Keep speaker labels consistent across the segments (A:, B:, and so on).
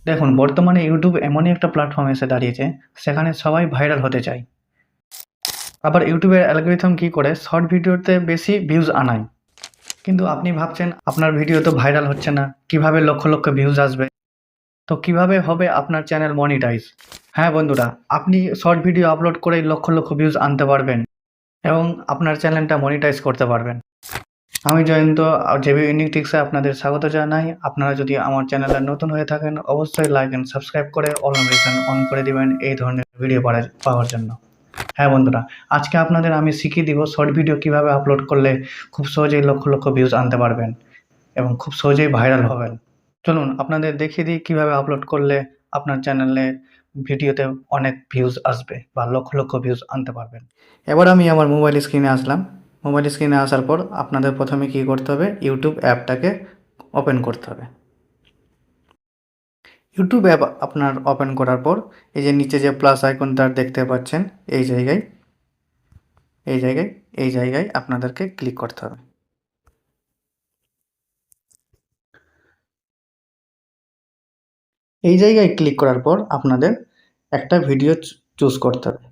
A: দেখুন, বর্তমানে ইউটিউব এমনই একটা প্ল্যাটফর্ম এসে দাঁড়িয়েছে, সেখানে সবাই ভাইরাল হতে চায়। আবার ইউটিউবের অ্যালগরিথম কি করে শর্ট ভিডিওতে বেশি ভিউজ আনায়। কিন্তু আপনি ভাবছেন আপনার ভিডিও তো ভাইরাল হচ্ছে না, কিভাবে লক্ষ লক্ষ ভিউজ আসবে? তো কিভাবে হবে আপনার চ্যানেল মনিটাইজ? হ্যাঁ বন্ধুরা, আপনি শর্ট ভিডিও আপলোড করেই লক্ষ লক্ষ ভিউজ আনতে পারবেন এবং আপনার চ্যানেলটা মনিটাইজ করতে পারবেন। আমি জয়ন্ত, জেবি ইউনিটিক্সে আপনাদের স্বাগত জানাই। আপনারা যদি আমার চ্যানেলে নতুন হয়ে থাকেন, অবশ্যই লাইক এন্ড সাবস্ক্রাইব করে অল নোটিফিকেশন অন করে দিবেন এই ধরনের ভিডিও পাওয়ার জন্য। হ্যাঁ বন্ধুরা, আজকে আপনাদের আমি শিখিয়ে দিব শর্ট ভিডিও কিভাবে আপলোড করলে খুব সহজেই লক্ষ লক্ষ ভিউজ আনতে পারবেন এবং খুব সহজেই ভাইরাল হবেন। চলুন আপনাদের দেখিয়ে দিই কিভাবে আপলোড করলে আপনার চ্যানেলে ভিডিওতে অনেক ভিউজ আসবে বা লক্ষ লক্ষ ভিউজ আনতে পারবেন। এবার আমি আমার মোবাইল স্ক্রিনে আসলাম। মোবাইল স্ক্রিনে আসার পর আপনাদের প্রথমে কী করতে হবে, ইউটিউব অ্যাপটাকে ওপেন করতে হবে। ইউটিউব অ্যাপ আপনার ওপেন করার পর এই যে নিচে যে প্লাস আইকনটা দেখতে পাচ্ছেন, এই জায়গায় এই জায়গায় আপনাদেরকে ক্লিক করতে হবে। এই জায়গায় ক্লিক করার পর আপনাদের একটা ভিডিও চুজ করতে হবে।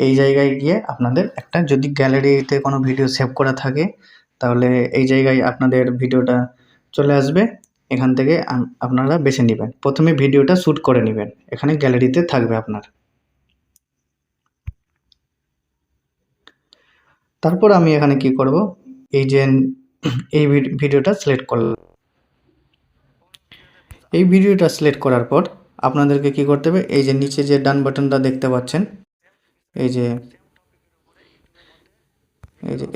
A: এই জায়গায় গিয়ে আপনাদের একটা, যদি গ্যালারিতে কোনো ভিডিও সেভ করা থাকে তাহলে এই জায়গায় আপনাদের ভিডিওটা চলে আসবে। এখান থেকে আপনারা বেছে নেবেন। প্রথমে ভিডিওটা শ্যুট করে নেবেন, এখানে গ্যালারিতে থাকবে আপনার। তারপর আমি এখানে কি করব, এই যে এই ভিডিওটা সিলেক্ট করলাম। এই ভিডিওটা সিলেক্ট করার পর আপনাদেরকে কি করতে হবে, এই যে নিচে যে ডান বাটনটা দেখতে পাচ্ছেন, এই যে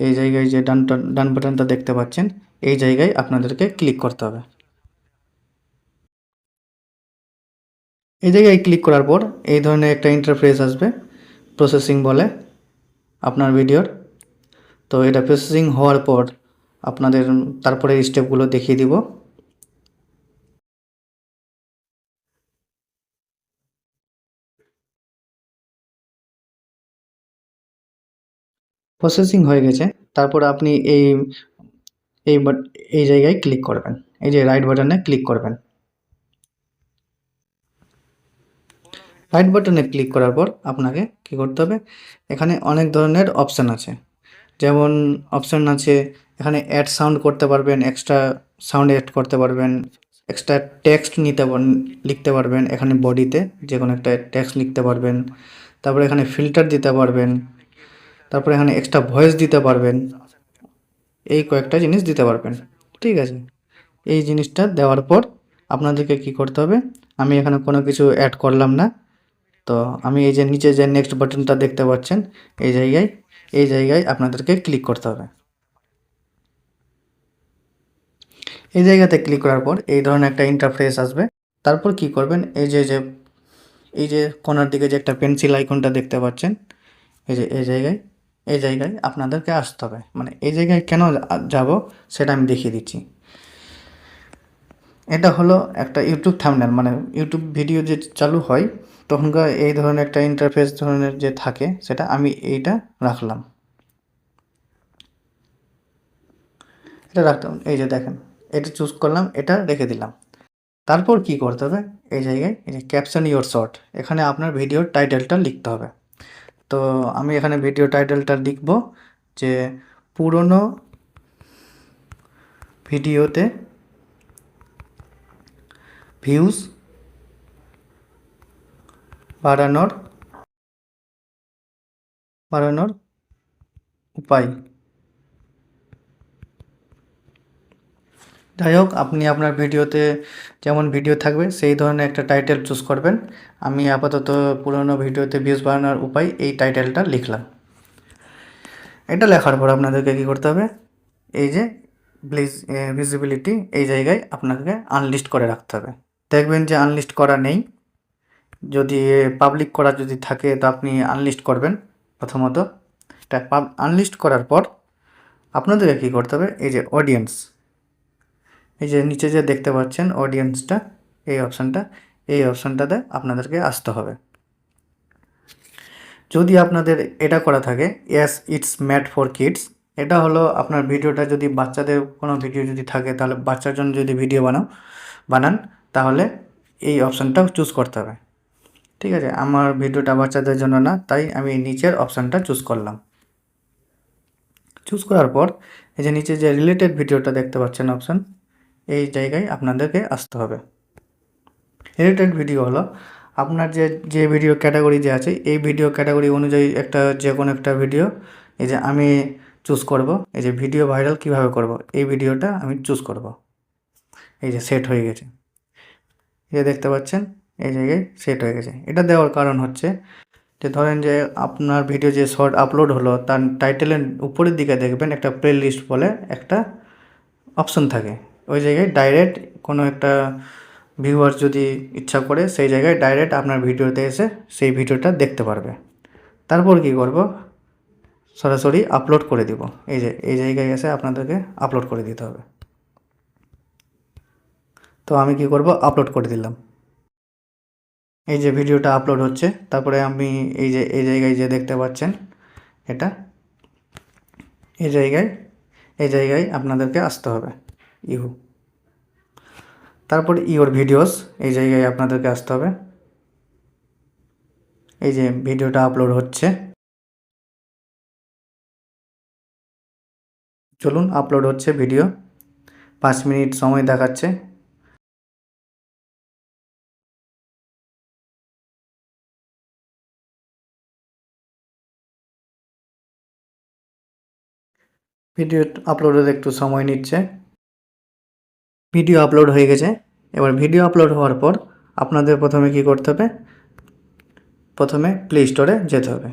A: এই জায়গায় যে ডান বাটনটা দেখতে পাচ্ছেন, এই জায়গায় আপনাদেরকে ক্লিক করতে হবে। এই জায়গায় ক্লিক করার পর এই ধরনের একটা ইন্টারফেস আসবে, প্রসেসিং বলে আপনার ভিডিওর। তো এটা প্রসেসিং হওয়ার পর আপনাদের তারপরে স্টেপগুলো দেখিয়ে দিব। প্রসেসিং হয়ে গেছে, তারপর আপনি এই এই জায়গায় ক্লিক করবেন, এই যে রাইট বাটনে ক্লিক করবেন। রাইট বাটনে ক্লিক করার পর আপনাকে কি করতে হবে, এখানে অনেক ধরনের অপশান আছে। যেমন অপশান আছে এখানে অ্যাড সাউন্ড করতে পারবেন, এক্সট্রা সাউন্ড অ্যাড করতে পারবেন, এক্সট্রা টেক্সট লিখতে পারবেন, এখানে বডিতে যে কোনো একটা টেক্সট লিখতে পারবেন। তারপরে এখানে ফিল্টার দিতে পারবেন, তারপরে এখানে এক্সট্রা ভয়েস দিতে পারবেন। এই কয়েকটা জিনিস দিতে পারবেন, ঠিক আছে। এই জিনিসটা দেওয়ার পর আপনাদেরকে কি করতে হবে, আমি এখানে কোনো কিছু অ্যাড করলাম না। তো আমি এই যে নিচে যে নেক্সট বাটনটা দেখতে পাচ্ছেন, এই জায়গায় আপনাদেরকে ক্লিক করতে হবে। এই জায়গাতে ক্লিক করার পর এই ধরনের একটা ইন্টারফেস আসবে। তারপর কি করবেন, এই যে কোণার দিকে যে একটা পেন্সিল আইকনটা দেখতে পাচ্ছেন, এই জায়গায় আপনাদেরকে আসতে হবে। মানে এই জায়গায় কেন যাব সেটা আমি দেখিয়ে দিচ্ছি। এটা হলো একটা ইউটিউব থাম্বনেল, মানে ইউটিউব ভিডিও যে চালু হয় তখনকার এই ধরনের একটা ইন্টারফেস ধরনের যে থাকে, সেটা আমি এইটা রাখলাম। এটা রাখতাম, এই যে দেখেন এটা চুজ করলাম, এটা রেখে দিলাম। তারপর কি করতে হবে, এই জায়গায় এই যে ক্যাপশন ইওর শর্ট, এখানে আপনার ভিডিওর টাইটেলটা লিখতে হবে। তো আমি এখানে ভিডিও টাইটেলটা লিখব যে পুরনো ভিডিওতে ভিউজ বাড়ানোর উপায়। যাই হোক, আপনি আপনার ভিডিওতে যেমন ভিডিও থাকবে সেই ধরনের একটা টাইটেল চুজ করবেন। আমি আপাতত পুরনো ভিডিওতে ভিউজ বাড়ানোর উপায় এই টাইটেলটা লিখলাম। এটা লেখার পর আপনাদেরকে কী করতে হবে, এই যে ভিজিবিলিটি, এই জায়গায় আপনাকে আনলিস্ট করে রাখতে হবে। দেখবেন যে আনলিস্ট করা নেই, যদি পাবলিক করা যদি থাকে তো আপনি আনলিস্ট করবেন প্রথমত। এটা আনলিস্ট করার পর আপনাদেরকে কী করতে হবে, এই যে অডিয়েন্স, এই যে নিচে যে দেখতে পাচ্ছেন অডিয়েন্সটা, এই অপশানটাতে আপনাদেরকে আসতে হবে। যদি আপনাদের এটা করা থাকে yes it's made for kids, এটা হলো আপনার ভিডিওটা যদি বাচ্চাদের কোনো ভিডিও যদি থাকে, তাহলে বাচ্চার জন্য যদি ভিডিও বানান তাহলে এই অপশানটা চুজ করতে হবে। ঠিক আছে, আমার ভিডিওটা বাচ্চাদের জন্য না, তাই আমি নিচের অপশানটা চুজ করলাম। চুজ করার পর এই যে নিচে যে রিলেটেড ভিডিওটা দেখতে পাচ্ছেন অপশান, এই জায়গায় আপনাদেরকে আসতে হবে। রিলেটেড ভিডিও হলো আপনার যে ভিডিও ক্যাটাগরি যে আছে, এই ভিডিও ক্যাটাগরি অনুযায়ী যে কোনো একটা ভিডিও এই যে আমি চুজ করব। এই যে ভিডিও ভাইরাল কিভাবে করব, এই ভিডিওটা আমি চুজ করব। এই যে সেট হয়ে গেছে, এই যে দেখতে পাচ্ছেন এই জায়গায় সেট হয়ে গেছে। এটা দেওয়ার কারণ হচ্ছে যে ধরেন যে আপনার ভিডিও যে শর্ট আপলোড হলো তার টাইটেলের উপরের দিকে দেখবেন একটা প্লে লিস্ট বলে একটা অপশন থাকে। ওই জায়গায় ডাইরেক্ট কোনো একটা ভিউয়ার যদি ইচ্ছা করে সেই জায়গায় ডাইরেক্ট আপনার ভিডিওতে এসে সেই ভিডিওটা দেখতে পারবে। তারপর কি করব, সরাসরি আপলোড করে দিব। এই যে এই জায়গায় এসে আপনাদেরকে আপলোড করে দিতে হবে। তো আমি কি করব, আপলোড করে দিলাম। এই যে ভিডিওটা আপলোড হচ্ছে, তারপরে আমি এই জায়গায় যে দেখতে পাচ্ছেন এটা, এই জায়গায় আপনাদেরকে আসতে হবে তারপর ইওর ভিডিওস, এই জায়গায় আপনাদেরকে আসতে হবে। এই যে ভিডিওটা আপলোড হচ্ছে, চলুন আপলোড হচ্ছে ভিডিও, 5 মিনিট সময় দেখাচ্ছে। ভিডিও আপলোড হতে একটু সময় নিচ্ছে। ভিডিও আপলোড হয়ে গেছে। এবার ভিডিও আপলোড হওয়ার পর আপনাদের প্রথমে কি করতে হবে, প্রথমে প্লে স্টোরে যেতে হবে।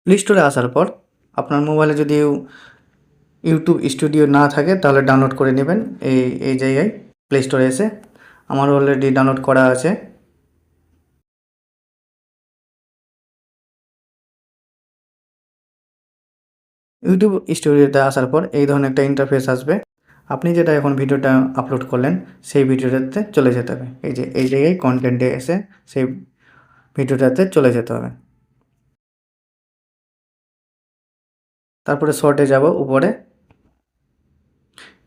A: প্লে স্টোরে আসার পর আপনার মোবাইলে যদি ইউটিউব স্টুডিও না থাকে তাহলে ডাউনলোড করে নেবেন। এই জায়গায় প্লে স্টোরে এসে আমার অলরেডি ডাউনলোড করা আছে। ইউটিউব স্টুডিওতে আসার পর এই ধরনের একটা ইন্টারফেস আসবে। আপনি যেটা এখন ভিডিওটা আপলোড করলেন সেই ভিডিওটাতে চলে যেতে হবে। এই যে এই জায়গায় কন্টেন্টে এসে সেই ভিডিওটাতে চলে যেতে হবে। তারপরে শর্টে যাব উপরে।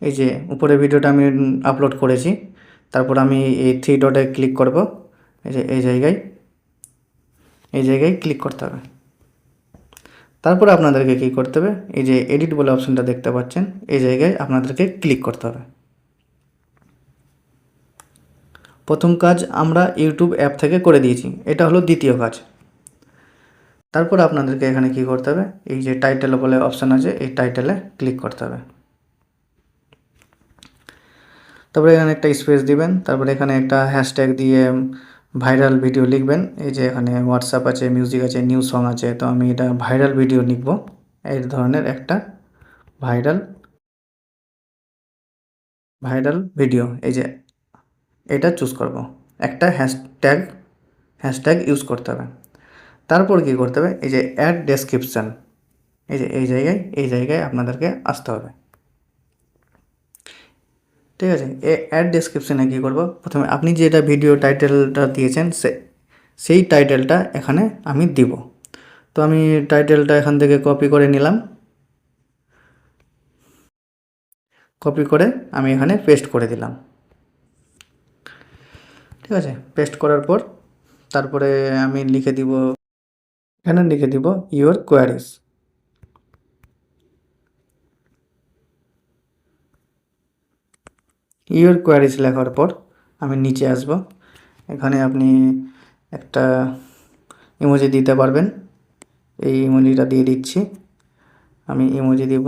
A: এই যে উপরে ভিডিওটা আমি আপলোড করেছি, তারপর আমি এই 3 ডটে ক্লিক করব। এই যে এই জায়গায় ক্লিক করতে হবে। তারপরে আপনাদেরকে কী করতে হবে, এই যে এডিট বলে অপশানটা দেখতে পাচ্ছেন, এই জায়গায় আপনাদেরকে ক্লিক করতে হবে। প্রথম কাজ আমরা ইউটিউব অ্যাপ থেকে করে দিয়েছি, এটা হলো দ্বিতীয় কাজ। তারপর আপনাদেরকে এখানে কি করতে হবে, এই যে টাইটেল বলে অপশান আছে, এই টাইটেলে ক্লিক করতে হবে। তারপরে এখানে একটা স্পেস দিবেন, তারপরে এখানে একটা হ্যাশট্যাগ দিয়ে ভাইরাল ভিডিও লিখবেন। এই যে এখানে হোয়াটসঅ্যাপ আছে, মিউজিক আছে, নিউ সং আছে, তো আমি এটা ভাইরাল ভিডিও লিখব। এই ধরনের একটা ভাইরাল ভিডিও, এই যে এটা চুজ করব। একটা হ্যাশট্যাগ ইউজ করতে হবে। তারপর কি করতে হবে, এই যে অ্যাড ডেসক্রিপশান, এই যে এই জায়গায় আপনাদেরকে আসতে হবে। ঠিক আছে, অ্যাড ডেসক্রিপশানে কী করব, প্রথমে আপনি যেটা ভিডিও টাইটেলটা দিয়েছেন সেই টাইটেলটা এখানে আমি দিব। তো আমি টাইটেলটা এখান থেকে কপি করে নিলাম, কপি করে আমি এখানে পেস্ট করে দিলাম। ঠিক আছে, পেস্ট করার পর তারপরে আমি এখানে লিখে দিব ইওর কোয়ারিজ। ইওর কোয়ারিজ লেখার পর আমি নিচে আসব। এখানে আপনি একটা ইমোজি দিতে পারবেন, এই ইমোজিটা দিয়ে দিচ্ছি। আমি ইমোজি দিব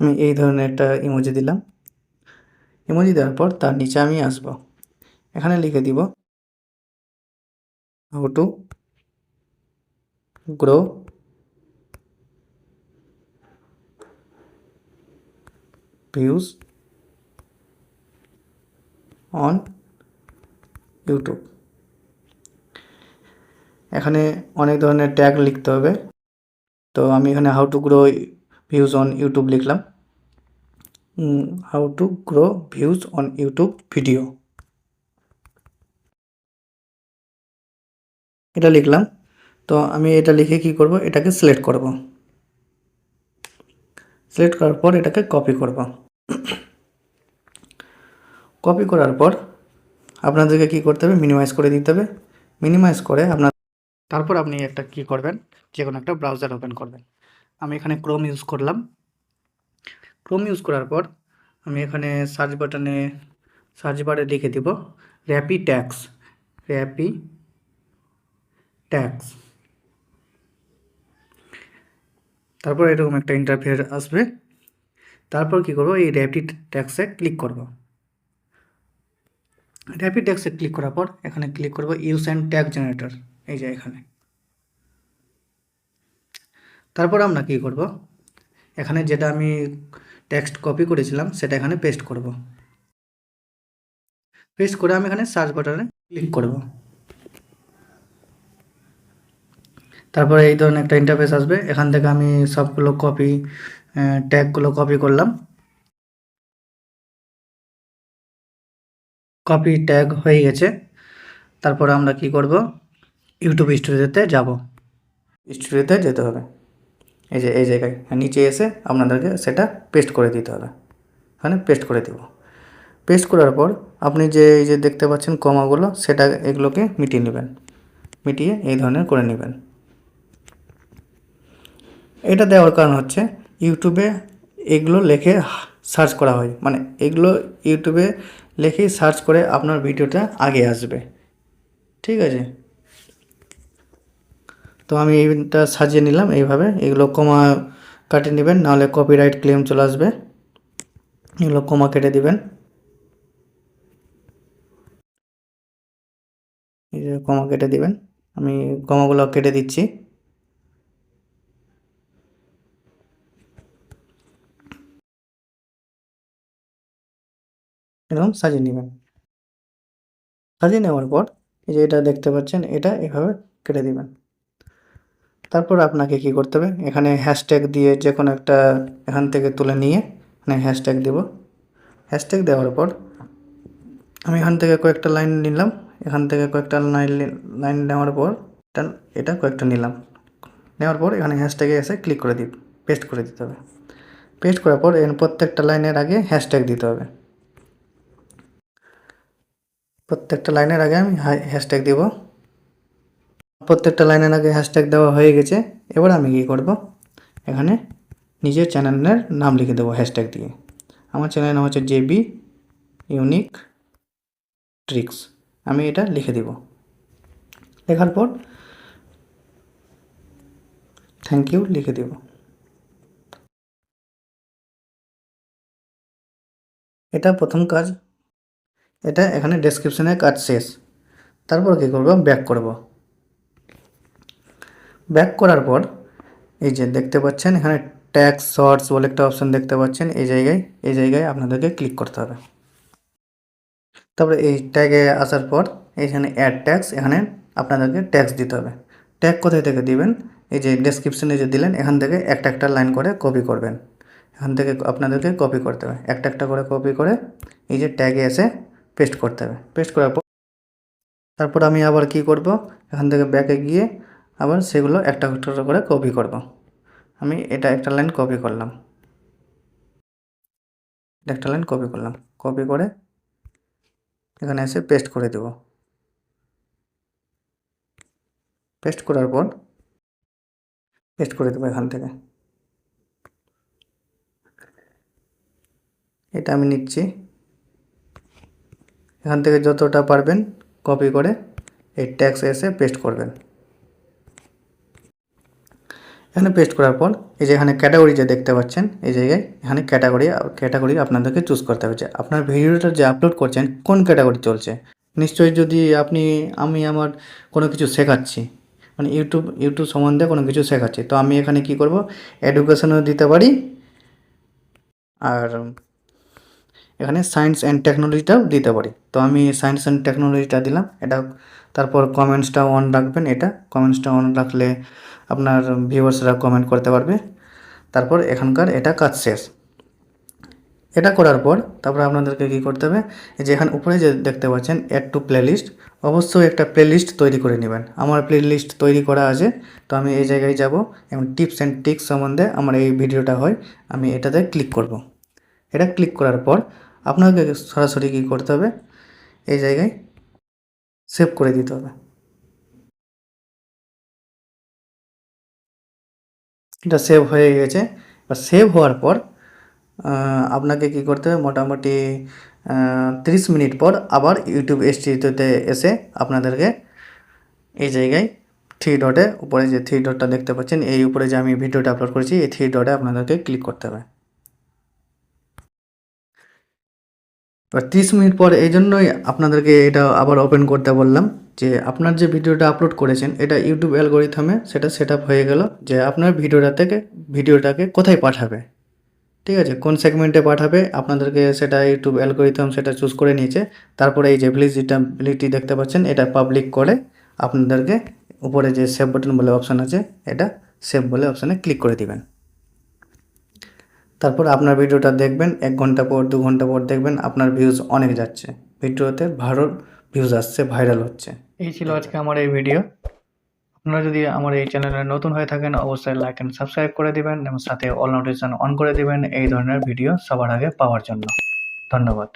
A: আমি এই ধরনের একটা ইমোজি দিলাম। ইমোজি দেওয়ার পর তার নিচে আমি আসব, এখানে লিখে দিব how to grow views on YouTube. এখানে অনেক ধরনের ট্যাগ লিখতে হবে, তো আমি এখানে how to grow views on YouTube লিখলাম। How to grow views on YouTube video. এটা লিখলাম। তো আমি এটা লিখে কি করব, এটাকে সিলেক্ট করব। সিলেক্ট করার পর এটাকে কপি করব। কপি করার পর আপনাদেরকে কি করতে হবে, মিনিমাইজ করে দিতে হবে। মিনিমাইজ করে তারপর আপনি একটা কি করবেন, যে কোনো একটা ব্রাউজার ওপেন করবেন। আমি এখানে ক্রোম ইউজ করলাম। ক্রোম ইউজ করার পর আমি এখানে সার্চ বারে লিখে দিব র্যাপি ট্যাক্স। র্যাপি ট্যাক্স। তারপর এরকম একটা ইন্টারফেস আসবে। তারপর কি করব, এই র্যাপি ট্যাক্সে ক্লিক করব। র্যাপি ট্যাক্সে ক্লিক করার পর এখানে ক্লিক করব ইউজ অ্যান্ড ট্যাগ জেনারেটর, এই যে এখানে। তারপর আমরা কি করব, এখানে যেটা আমি টেক্সট কপি করেছিলাম সেটা এখানে পেস্ট করব। পেস্ট করে আমি এখানে সার্চ বাটনে ক্লিক করব। তারপরে এই ধরনের একটা ইন্টারফেস আসবে। এখান থেকে আমি সবগুলো ট্যাগগুলো কপি করলাম। কপি ট্যাগ হয়ে গেছে। তারপর আমরা কি করব, ইউটিউব স্টুডিওতে যাব। স্টুডিওতে যেতে হবে, এই যে এই জায়গায় নিচে এসে আপনাদেরকে সেটা পেস্ট করে দিতে হবে। এখানে পেস্ট করে দেব। পেস্ট করার পর আপনি যে এই যে দেখতে পাচ্ছেন কমাগুলো, সেটা এগুলোকে মিটিয়ে নেবেন। মিটিয়ে এই ধরনের করে নেবেন। এটা দেওয়ার কারণ হচ্ছে ইউটিউবে এগুলো লিখে সার্চ করা হয়, মানে এগুলো ইউটিউবে লিখেই সার্চ করে আপনার ভিডিওটা আগে আসবে। ঠিক আছে, তো আমি এইটা সাজিয়ে নিলাম এইভাবে। এগুলো কমা কাটিয়ে নেবেন, নাহলে কপিরাইট ক্লেম চলে আসবে। এগুলো কমা কেটে দিবেন। এই যে কমা কেটে দিবেন, আমি কমাগুলো কেটে দিচ্ছি। এরকম সাজিয়ে নেবেন। সাজিয়ে নেওয়ার পর এই যে এটা দেখতে পাচ্ছেন, এটা এভাবে কেটে দিবেন। তারপর আপনাকে কি করতে হবে, এখানে হ্যাশট্যাগ দিয়ে যে কোনো একটা এখান থেকে তুলে নিয়ে এখানে হ্যাশট্যাগ দেব। হ্যাশট্যাগ দেওয়ার পর আমি এখান থেকে কয়েকটা লাইন নিলাম। এখান থেকে কয়েকটা লাইন নেওয়ার পর এটা কয়েকটা নিলাম। নেওয়ার পর এখানে হ্যাশট্যাগে এসে ক্লিক করে পেস্ট করে দিতে হবে। পেস্ট করার পর এর প্রত্যেকটা লাইনের আগে হ্যাশট্যাগ দিতে হবে। প্রত্যেকটা লাইনের আগে আমি হ্যাশট্যাগ দেব। প্রত্যেকটা লাইনের আগে হ্যাশট্যাগ দেওয়া হয়ে গেছে। এবার আমি কী করব, এখানে নিজের চ্যানেলের নাম লিখে দেবো হ্যাশট্যাগ দিয়ে। আমার চ্যানেলের নাম হচ্ছে জেবি ইউনিক ট্রিক্স। আমি এটা লিখে দেব। লেখার পর থ্যাংক ইউ লিখে দেব। এটা প্রথম কাজ। এটা এখানে ডেসক্রিপশনের কাজ শেষ। তারপর কী করব, ব্যাক করব। ব্যাক করার পর এই যে দেখতে পাচ্ছেন এখানে ট্যাগ শর্টস বলে একটা অপশন দেখতে পাচ্ছেন। এই জায়গায় আপনাদেরকে ক্লিক করতে হবে। তারপরে এই ট্যাগে আসার পর এখানে অ্যাড ট্যাক্স, এখানে আপনাদেরকে ট্যাক্স দিতে হবে। ট্যাগ কোথায় থেকে দিবেন, এই যে ডেসক্রিপশনে যে দিলেন এখান থেকে একটা একটা লাইন করে কপি করবেন। এখান থেকে আপনাদেরকে কপি করতে হবে, একটা একটা করে কপি করে এই যে ট্যাগে এসে পেস্ট করতে হবে। পেস্ট করার পর তারপর আমি আবার কি করব, এখান থেকে ব্যাকে গিয়ে আবার সেগুলো একটা একটা করে কপি করব। আমি এটা একটা লাইন কপি করলাম, একটা লাইন কপি করলাম। কপি করে এখানে এসে পেস্ট করে দেব। পেস্ট করার পর পেস্ট করে দেবো এখান থেকে। এটা আমি নিচ্ছি, এখান থেকে যতটা পারবেন কপি করে এই ট্যাক্স এসে পেস্ট করবেন। এখানে পেস্ট করার পর এই যে এখানে ক্যাটাগরি যে দেখতে পাচ্ছেন, এই জায়গায় এখানে ক্যাটাগরি আপনাদেরকে চুজ করতে হবে যে আপনার ভিডিওটা যে আপলোড করছেন কোন ক্যাটাগরি চলছে। নিশ্চয়ই যদি আমি আমার কোনো কিছু শেখাচ্ছি, মানে ইউটিউব সম্বন্ধে কোনো কিছু শেখাচ্ছি, তো আমি এখানে কি করব, এডুকেশনও দিতে পারি, আর এখানে সায়েন্স অ্যান্ড টেকনোলজিটাও দিতে পারি। তো আমি সায়েন্স অ্যান্ড টেকনোলজিটা দিলাম। এটা তারপর কমেন্টসটা অন রাখবেন। এটা কমেন্টসটা অন রাখলে আপনার ভিউয়ার্সরা কমেন্ট করতে পারবে। তারপর এখানকার এটা কাজ শেষ। এটা করার পর তারপর আপনাদেরকে কী করতে হবে, এই যে এখানে উপরে যে দেখতে পাচ্ছেন অ্যাড টু প্লেলিস্ট, অবশ্যই একটা প্লেলিস্ট তৈরি করে নেবেন। আমার প্লেলিস্ট তৈরি করা আছে, তো আমি এই জায়গায় যাব এবং টিপস অ্যান্ড ট্রিক্স সম্বন্ধে আমার এই ভিডিওটা হয়, আমি এটাতে ক্লিক করব। এটা ক্লিক করার পর আপনাকে সরাসরি কী করতে হবে, এই জায়গায় সেভ করে দিতে হবে। এটা সেভ হয়ে গেছে। এবার সেভ হওয়ার পর আপনাকে কী করতে হবে, মোটামুটি 30 মিনিট পর আবার ইউটিউব স্টুডিওতে এসে আপনাদেরকে এই জায়গায় থ্রি ডটে উপরে যে থ্রি ডটটা দেখতে পাচ্ছেন, এই উপরে যে আমি ভিডিওটা আপলোড করেছি এই থ্রি ডটে আপনাদেরকে ক্লিক করতে হবে। এবার 30 মিনিট পর এই জন্যই আপনাদেরকে এটা আবার ওপেন করতে বললাম, যে আপনার যে ভিডিওটা আপলোড করেছেন এটা ইউটিউব অ্যালগরিথমে সেটা সেট আপ হয়ে গেল, যে আপনার ভিডিওটাকে কোথায় পাঠাবে, ঠিক আছে, কোন সেগমেন্টে পাঠাবে আপনাদেরকে সেটা ইউটিউব অ্যালগরিথম সেটা চুজ করে নিয়েছে। তারপরে এই যে ভিজিবিলিটি দেখতে পাচ্ছেন এটা পাবলিক করে আপনাদেরকে উপরে যে সেভ বাটন বলে অপশান আছে, এটা সেভ বলে অপশানে ক্লিক করে দিবেন। তারপর আপনার ভিডিওটা দেখবেন, 1 ঘন্টা পর 2 ঘন্টা পর দেখবেন আপনার ভিউজ অনেক যাচ্ছে, ভিডিওতে ভালো ভিউজ আসছে, ভাইরাল হচ্ছে। এই ছিল আজকে আমার এই ভিডিও। আপনারা যদি আমার এই চ্যানেলে নতুন হয়ে থাকেন অবশ্যই লাইক অ্যান্ড সাবস্ক্রাইব করে দিবেন এবং সাথে অল নোটিফিকেশন অন করে দিবেন এই ধরনের ভিডিও সবার আগে পাওয়ার জন্য। ধন্যবাদ।